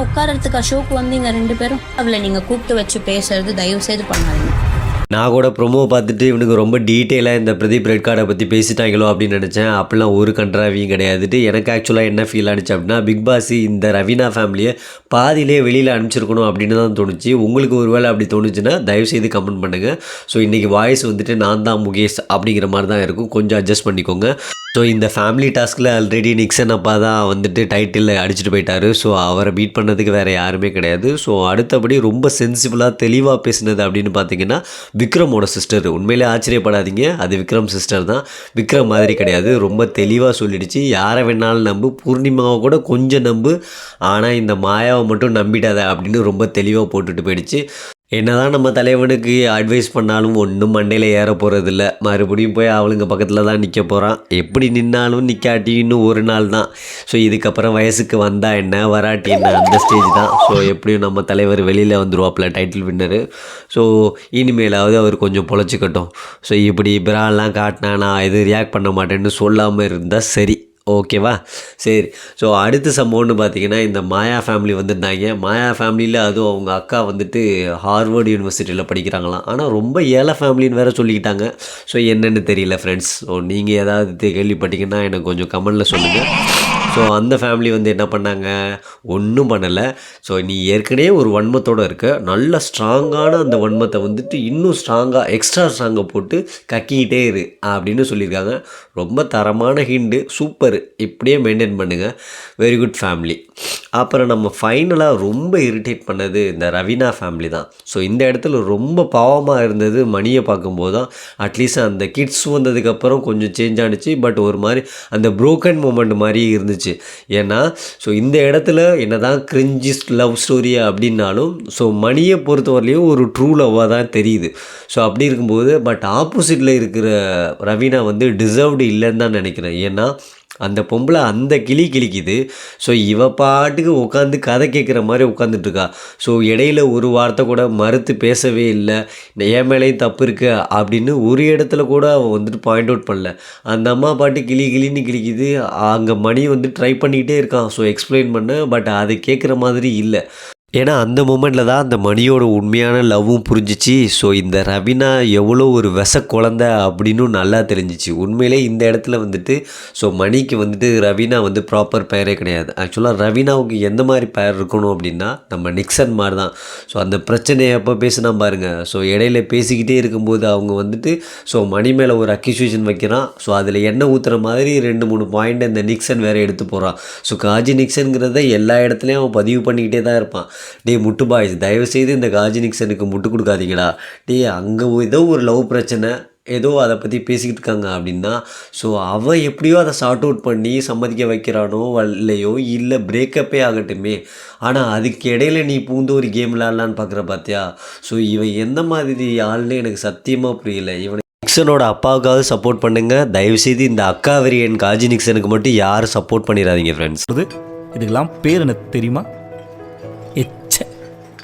உட்காரத்துக்கு ஷோக்கு வந்தீங்க 2 பேரும். அவளை நீங்கள் கூப்பிட்டு வச்சு பேசுறது தயவு செய்து பண்ணாதீங்க. நான் கூட ப்ரொமோ பார்த்துட்டு இவனுக்கு ரொம்ப டீட்டெயிலாக இந்த பிரதீப் ரெட் கார்டை பற்றி பேசிட்டாங்களோ அப்படின்னு நினச்சேன். அப்படிலாம் ஒரு கண்ட்ராவியும் கிடையாதுட்டு. எனக்கு ஆக்சுவலாக என்ன ஃபீல் ஆனிச்சு அப்படின்னா, பிக் பாஸ் இந்த ரவீனா ஃபேமிலியை பாதியிலே வெளியில் அனுப்பிச்சிருக்கணும் அப்படின்னு தான் தோணுச்சு. உங்களுக்கு ஒரு வேளை அப்படி தோணுச்சுன்னா தயவுசெய்து கமெண்ட் பண்ணுங்கள். ஸோ இன்றைக்கி வாய்ஸ் வந்துட்டு நான் தான் முகேஷ் அப்படிங்கிற மாதிரி தான் இருக்கும். கொஞ்சம் அட்ஜஸ்ட் பண்ணிக்கோங்க. ஸோ இந்த ஃபேமிலி டாஸ்கில் ஆல்ரெடி நிக்சன் அப்பா தான் வந்துட்டு டைட்டிலில் அடிச்சுட்டு போயிட்டார். ஸோ அவரை பீட் பண்ணதுக்கு வேறு யாருமே கிடையாது. ஸோ அடுத்தபடி ரொம்ப சென்சிபிளாக தெளிவாக பேசினது அப்படின்னு பார்த்தீங்கன்னா விக்ரமோட சிஸ்டர். உண்மையிலே ஆச்சரியப்படாதீங்க, அது விக்ரம் சிஸ்டர் தான். விக்ரம் மாதிரி கிடையாது. ரொம்ப தெளிவாக சொல்லிடுச்சு. யாரை வேணாலும் நம்பு, பூர்ணிமாவை கூட கொஞ்சம் நம்பு, ஆனால் இந்த மாயாவை மட்டும் நம்பிடாத அப்படின்னு ரொம்ப தெளிவாக போட்டுட்டு போயிடுச்சு. என்னதான் நம்ம தலைவனுக்கு அட்வைஸ் பண்ணாலும் ஒன்றும் மண்டையில் ஏற போகிறதில்ல. மறுபடியும் போய் அவளுங்க பக்கத்தில் தான் நிற்க போகிறான். எப்படி நின்னாலும் நிற்காட்டி இன்னும் ஒரு நாள் தான். ஸோ இதுக்கப்புறம் வயசுக்கு வந்தால் என்ன, வராட்டி என்ன, அந்த ஸ்டேஜ் தான். ஸோ எப்படியும் நம்ம தலைவர் வெளியில் வந்துடுவாப்பில் டைட்டில் வின்னரு. ஸோ இனிமேலாவது அவர் கொஞ்சம் பொழைச்சிக்கட்டும். ஸோ இப்படி பிராலாம் காட்டினா நான் எதுவும் ரியாக்ட் பண்ண மாட்டேன்னு சொல்லாமல் இருந்தால் சரி. ஓகேவா? சரி. ஸோ அடுத்த சம்பவம்னு பார்த்தீங்கன்னா, இந்த மாயா ஃபேமிலி வந்திருந்தாங்க. மாயா ஃபேமிலியில் அதுவும் அவங்க அக்கா வந்துட்டு ஹார்வர்டு யூனிவர்சிட்டியில் படிக்கிறாங்களாம். ஆனால் ரொம்ப ஏழை ஃபேமிலின்னு வேறு சொல்லிக்கிட்டாங்க. ஸோ என்னென்னு தெரியல ஃப்ரெண்ட்ஸ். ஸோ நீங்கள் ஏதாவது கேள்விப்பட்டீங்கன்னா எனக்கு கொஞ்சம் கமெண்டில் சொல்லுங்கள். ஸோ அந்த ஃபேமிலி வந்து என்ன பண்ணாங்க, ஒன்றும் பண்ணலை. ஸோ நீ ஏற்கனவே ஒரு வன்மத்தோடு இருக்க, நல்ல ஸ்ட்ராங்கான அந்த வன்மத்தை வந்துட்டு இன்னும் ஸ்ட்ராங்காக எக்ஸ்ட்ரா ஸ்ட்ராங்கை போட்டு கக்கிக்கிட்டே இரு அப்படின்னு சொல்லியிருக்காங்க. ரொம்ப தரமான ஹிண்டு, சூப்பர். இப்படியே மெயின்டைன் பண்ணுங்கள். Very good family. அப்புறம் நம்ம ஃபைனலாக ரொம்ப இரிட்டேட் பண்ணது இந்த ரவீனா ஃபேமிலி தான். ஸோ இந்த இடத்துல ரொம்ப பாவமாக இருந்தது மணியை பார்க்கும்போது தான். அட்லீஸ்ட் அந்த கிட்ஸ் வந்ததுக்கப்புறம் கொஞ்சம் சேஞ்ச் ஆனிச்சு. பட் ஒரு மாதிரி அந்த ப்ரோக்கன் மூமெண்ட் மாதிரி இருந்துச்சு. ஏன்னா ஸோ இந்த இடத்துல என்ன தான் கிரிஞ்சிஸ்ட் லவ் ஸ்டோரி அப்படின்னாலும் ஸோ மணியை பொறுத்தவரையிலையும் ஒரு ட்ரூ லவ்வாக தான் தெரியுது. ஸோ அப்படி இருக்கும்போது பட் ஆப்போசிட்டில் இருக்கிற ரவீனா வந்து டிசர்வ்டு இல்லைன்னு தான் நினைக்கிறேன். ஏன்னா அந்த பொம்பளை அந்த கிளிக்குது. ஸோ இவ பாட்டுக்கு உட்காந்து கதை கேட்குற மாதிரி உட்காந்துட்ருக்கா. ஸோ இடையில ஒரு வார்த்தை கூட மறுத்து பேசவே இல்லை. என் மேலேயும் தப்பு இருக்குது அப்படின்னு ஒரு இடத்துல கூட அவன் வந்துட்டு பாயிண்ட் அவுட் பண்ணல. அந்த அம்மா பாட்டு கிளின்னு கிளிக்குது. அங்கே மணி வந்து ட்ரை பண்ணிக்கிட்டே இருக்கான். ஸோ எக்ஸ்பிளைன் பண்ண, பட் அதை கேட்குற மாதிரி இல்லை. ஏன்னா அந்த மூமெண்ட்டில் தான் அந்த மணியோட உண்மையான லவ்வும் புரிஞ்சிச்சு. ஸோ இந்த ரவீனா எவ்வளோ ஒரு விச குழந்தை அப்படின்னு நல்லா தெரிஞ்சிச்சு. உண்மையிலே இந்த இடத்துல வந்துட்டு ஸோ மணிக்கு வந்துட்டு ரவீனா வந்து ப்ராப்பர் பேரே கிடையாது. ஆக்சுவலாக ரவீனாவுக்கு எந்த மாதிரி பேர் இருக்கணும் அப்படின்னா நம்ம நிக்சன் மாதிரி தான். ஸோ அந்த பிரச்சனையை எப்போ பேசினா பாருங்கள். ஸோ இடையில பேசிக்கிட்டே இருக்கும்போது அவங்க வந்துட்டு ஸோ மணி மேலே ஒரு அக்யூசியேஷன் வைக்கிறான். ஸோ அதில் எண்ணெய் ஊற்றுற மாதிரி 2-3 பாயிண்ட் இந்த நிக்சன் வேறு எடுத்து போகிறான். ஸோ காஜி நிக்சனுங்கிறத எல்லா இடத்துலையும் அவன் பதிவு பண்ணிக்கிட்டே தான் இருப்பான். டே முட்டு பாய்ஸ், தயவுசெய்து இந்த காஜி நிக்சனுக்கு முட்டு கொடுக்காதீங்கடா. டே அங்கே ஏதோ ஒரு லவ் பிரச்சனை ஏதோ அதை பற்றி பேசிக்கிட்டு இருக்காங்க அப்படின்னா ஸோ அவன் எப்படியோ அதை சார்ட் அவுட் பண்ணி சம்மதிக்க வைக்கிறானோ இல்லையோ, இல்லை பிரேக்கப்பே ஆகட்டுமே. ஆனால் அதுக்கு இடையில நீ பூந்து ஒரு கேம் விளாட்லான்னு பார்க்குற பார்த்தியா. ஸோ இவன் எந்த மாதிரி ஆள்னு எனக்கு சத்தியமாக புரியல. இவனை நிக்சனோட அப்பாவுக்காவது சப்போர்ட் பண்ணுங்கள் தயவுசெய்து. இந்த அக்கா வெறியன் காஜி நிக்சனுக்கு மட்டும் யாரும் சப்போர்ட் பண்ணிடாதீங்க ஃப்ரெண்ட்ஸ். இதுக்கெல்லாம் பேர் எனக்கு தெரியுமா?